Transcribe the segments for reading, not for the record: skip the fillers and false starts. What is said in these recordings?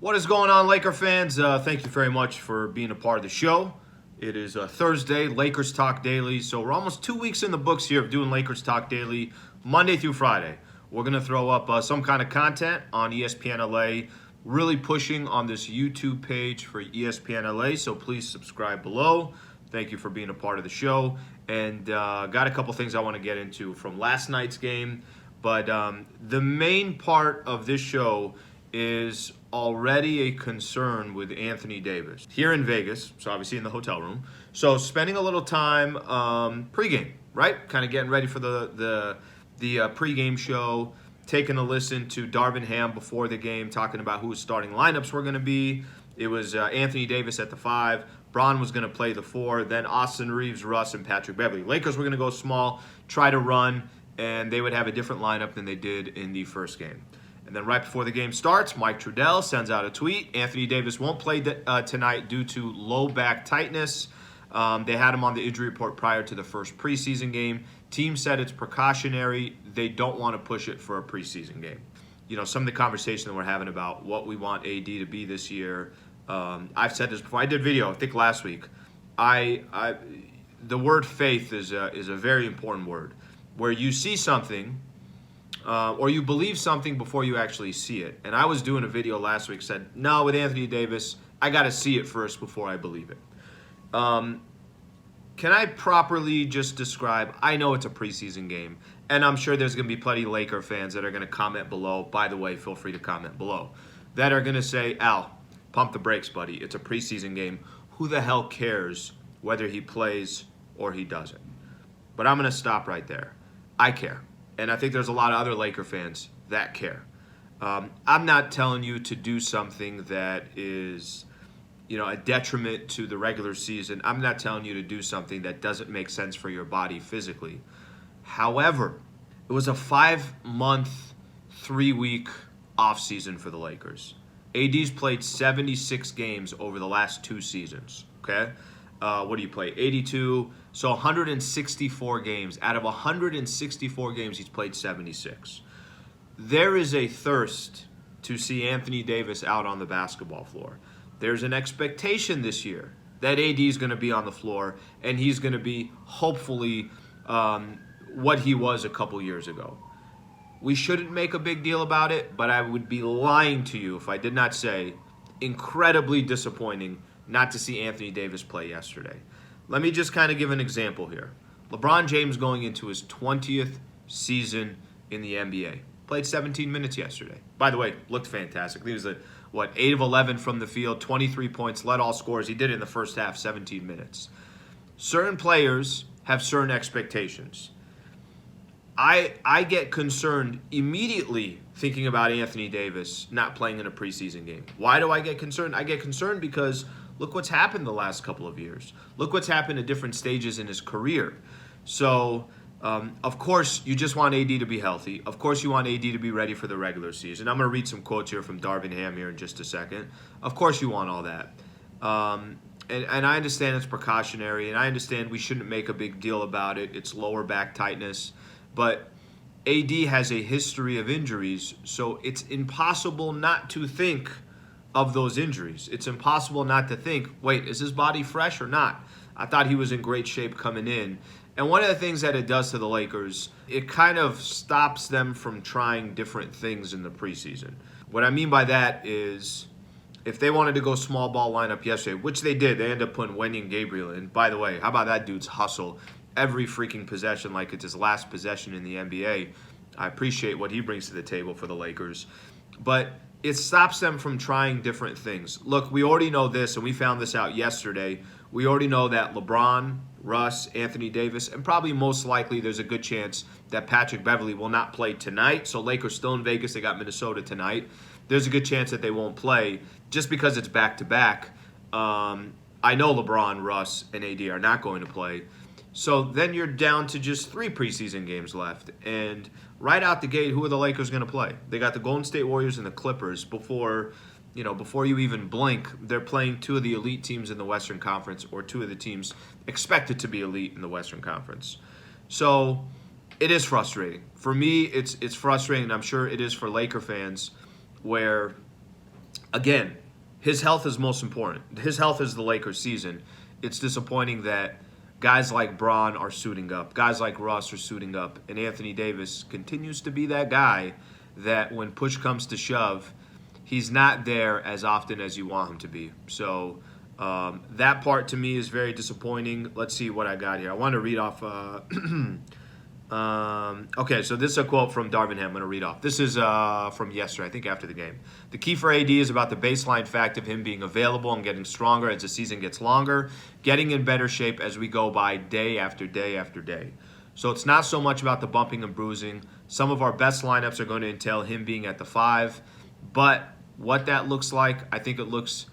What is going on, Laker fans? Thank you very much for being a part of the show. It is Thursday, Lakers Talk Daily. So we're almost 2 weeks in the books here of doing Lakers Talk Daily, Monday through Friday. We're going to throw up some kind of content on ESPN LA, really pushing on this YouTube page for ESPN LA. So please subscribe below. Thank you for being a part of the show. And got a couple things I want to get into from last night's game. But the main part of this show is already a concern with Anthony Davis here in Vegas, so obviously in the hotel room. So spending a little time pregame, right? Kind of getting ready for the pregame show, taking a listen to Darvin before the game, talking about who his starting lineups were going to be. It was Anthony Davis at the 5. Bron was going to play the 4. Then Austin Reeves, Russ, and Patrick Beverley. Lakers were going to go small, try to run, and they would have a different lineup than they did in the first game. And then right before the game starts, Mike Trudell sends out a tweet. Anthony Davis won't play tonight due to low back tightness. They had him on the injury report prior to the first preseason game. Team said it's precautionary. They don't want to push it for a preseason game. You know, some of the conversation that we're having about what we want AD to be this year. I've said this before. I did a video, I think last week. The word faith is a very important word. Where you see something, or you believe something before you actually see it. And I was doing a video last week, said, no, with Anthony Davis, I got to see it first before I believe it. Can I properly just describe, I know it's a preseason game, and I'm sure there's going to be plenty of Laker fans that are going to comment below. By the way, feel free to comment below. That are going to say, Al, pump the brakes, buddy. It's a preseason game. Who the hell cares whether he plays or he doesn't? But I'm going to stop right there. I care. And I think there's a lot of other Laker fans that care. I'm not telling you to do something that is, a detriment to the regular season. I'm not telling you to do something that doesn't make sense for your body physically. However, it was a 5-month, 3-week offseason for the Lakers. AD's played 76 games over the last 2 seasons, okay? What do you play? 82. So 164 games. Out of 164 games, he's played 76. There is a thirst to see Anthony Davis out on the basketball floor. There's an expectation this year that AD is going to be on the floor, and he's going to be, hopefully, what he was a couple years ago. We shouldn't make a big deal about it, but I would be lying to you if I did not say incredibly disappointing not to see Anthony Davis play yesterday. Let me just kind of give an example here. LeBron James going into his 20th season in the NBA. Played 17 minutes yesterday. By the way, looked fantastic. He was 8 of 11 from the field, 23 points, led all scorers. He did it in the first half, 17 minutes. Certain players have certain expectations. I get concerned immediately thinking about Anthony Davis not playing in a preseason game. Why do I get concerned? I get concerned because look what's happened the last couple of years. Look what's happened at different stages in his career. So, of course, you just want AD to be healthy. Of course, you want AD to be ready for the regular season. I'm going to read some quotes here from Darvin here in just a second. Of course, you want all that. And I understand it's precautionary, and I understand we shouldn't make a big deal about it. It's lower back tightness. But AD has a history of injuries, so it's impossible not to think of those injuries. It's impossible not to think, wait, is his body fresh or not? I thought he was in great shape coming in. And one of the things that it does to the Lakers, it kind of stops them from trying different things in the preseason. What I mean by that is if they wanted to go small ball lineup yesterday, which they did, they ended up putting Wendy and Gabriel in. By the way, how about that dude's hustle? Every freaking possession like it's his last possession in the NBA. I appreciate what he brings to the table for the Lakers. But it stops them from trying different things. Look, we already know this, and we found this out yesterday. We already know that LeBron, Russ, Anthony Davis, and probably most likely there's a good chance that Patrick Beverley will not play tonight. So Lakers still in Vegas. They got Minnesota tonight. There's a good chance that they won't play just because it's back-to-back. I know LeBron, Russ, and AD are not going to play. So then you're down to just 3 preseason games left. And right out the gate, who are the Lakers going to play? They got the Golden State Warriors and the Clippers. Before you even blink, they're playing 2 of the elite teams in the Western Conference, or 2 of the teams expected to be elite in the Western Conference. So it is frustrating. For me, it's frustrating, and I'm sure it is for Laker fans, where again, his health is most important. His health is the Lakers' season. It's disappointing that guys like Bron are suiting up, guys like Russ are suiting up, and Anthony Davis continues to be that guy that when push comes to shove, he's not there as often as you want him to be. So that part to me is very disappointing. Let's see what I got here. I want to read off. Okay, so this is a quote from Darvin. I'm going to read off. This is from yesterday, I think after the game. The key for AD is about the baseline fact of him being available and getting stronger as the season gets longer, getting in better shape as we go by day after day after day. So it's not so much about the bumping and bruising. Some of our best lineups are going to entail him being at the 5, but what that looks like, I think it looks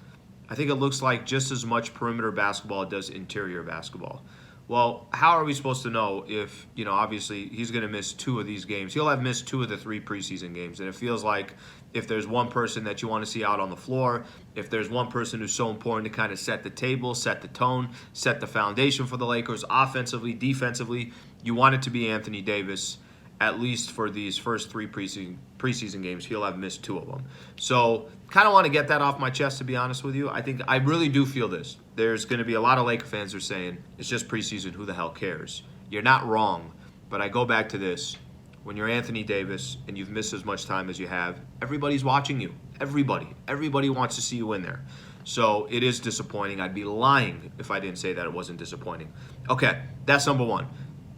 like just as much perimeter basketball as it does interior basketball. Well, how are we supposed to know if, obviously he's going to miss 2 of these games. He'll have missed 2 of the 3 preseason games. And it feels like if there's one person that you want to see out on the floor, if there's one person who's so important to kind of set the table, set the tone, set the foundation for the Lakers, offensively, defensively, you want it to be Anthony Davis, at least for these first 3 preseason games. He'll have missed 2 of them. So kind of want to get that off my chest, to be honest with you. I really do feel this. There's going to be a lot of Laker fans who are saying, it's just preseason, who the hell cares? You're not wrong, but I go back to this. When you're Anthony Davis and you've missed as much time as you have, everybody's watching you. Everybody wants to see you in there. So it is disappointing. I'd be lying if I didn't say that it wasn't disappointing. Okay, that's number one.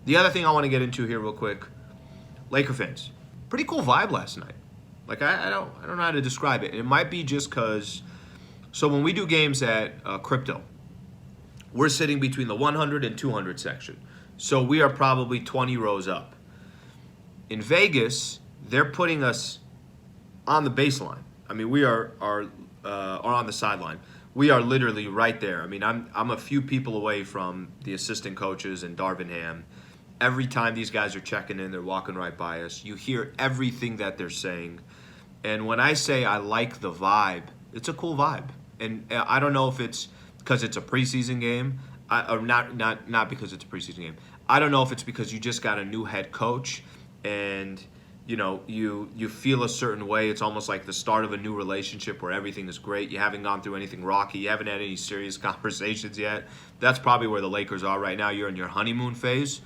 The other thing I want to get into here real quick, Laker fans, pretty cool vibe last night. Like I don't know how to describe it. And it might be just because, so when we do games at Crypto, we're sitting between the 100 and 200 section. So we are probably 20 rows up. In Vegas, they're putting us on the baseline. I mean, we are on the sideline. We are literally right there. I mean, I'm a few people away from the assistant coaches and Darvin Ham. Every time these guys are checking in, they're walking right by us. You hear everything that they're saying. And when I say I like the vibe, it's a cool vibe. And I don't know if it's because it's a preseason game, or not because it's a preseason game. I don't know if it's because you just got a new head coach and you feel a certain way. It's almost like the start of a new relationship where everything is great. You haven't gone through anything rocky. You haven't had any serious conversations yet. That's probably where the Lakers are right now. You're in your honeymoon phase.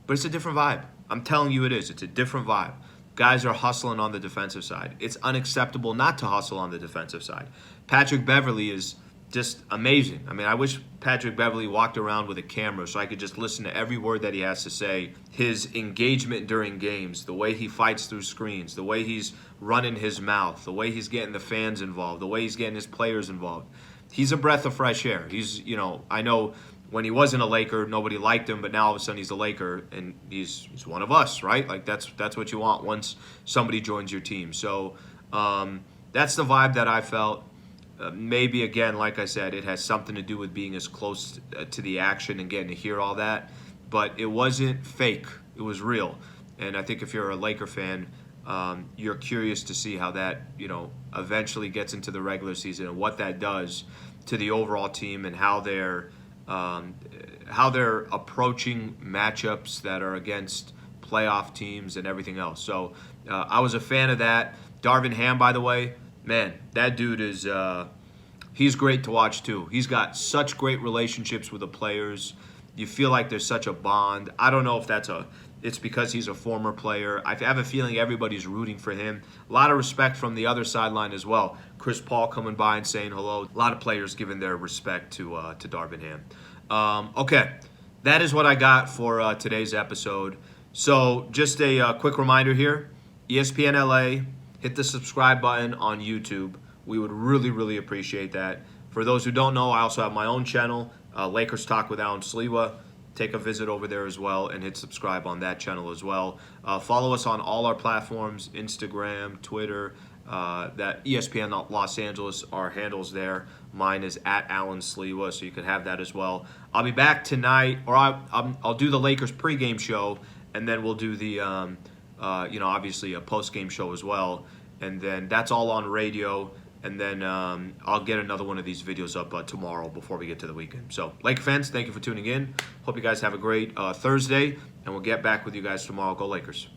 But it's a different vibe. I'm telling you it is. It's a different vibe. Guys are hustling on the defensive side. It's unacceptable not to hustle on the defensive side. Patrick Beverley is just amazing. I mean, I wish Patrick Beverley walked around with a camera so I could just listen to every word that he has to say. His engagement during games, the way he fights through screens, the way he's running his mouth, the way he's getting the fans involved, the way he's getting his players involved. He's a breath of fresh air. He's, I know when he wasn't a Laker, nobody liked him, but now all of a sudden he's a Laker, and he's one of us, right? Like that's what you want once somebody joins your team. So that's the vibe that I felt. Maybe, again, like I said, it has something to do with being as close to the action and getting to hear all that. But it wasn't fake. It was real. And I think if you're a Laker fan, you're curious to see how that, eventually gets into the regular season and what that does to the overall team and how they're approaching matchups that are against playoff teams and everything else. So I was a fan of that. Darvin Ham, by the way, man, that dude is he's great to watch too. He's got such great relationships with the players. You feel like there's such a bond. I don't know if it's because he's a former player. I have a feeling everybody's rooting for him. A lot of respect from the other sideline as well. Chris Paul coming by and saying hello. A lot of players giving their respect to Darvin Ham. Okay, that is what I got for today's episode. So just a quick reminder here, ESPN LA, hit the subscribe button on YouTube. We would really, really appreciate that. For those who don't know, I also have my own channel, Lakers Talk with Alan Sliwa. Take a visit over there as well and hit subscribe on that channel as well. Follow us on all our platforms, Instagram, Twitter, that ESPN Los Angeles, our handles there. Mine is at Alan Sliwa, so you can have that as well. I'll be back tonight, or I'll do the Lakers pregame show, and then we'll do the, obviously a postgame show as well. And then that's all on radio. And then I'll get another one of these videos up tomorrow before we get to the weekend. So, Laker fans, thank you for tuning in. Hope you guys have a great Thursday, and we'll get back with you guys tomorrow. Go Lakers.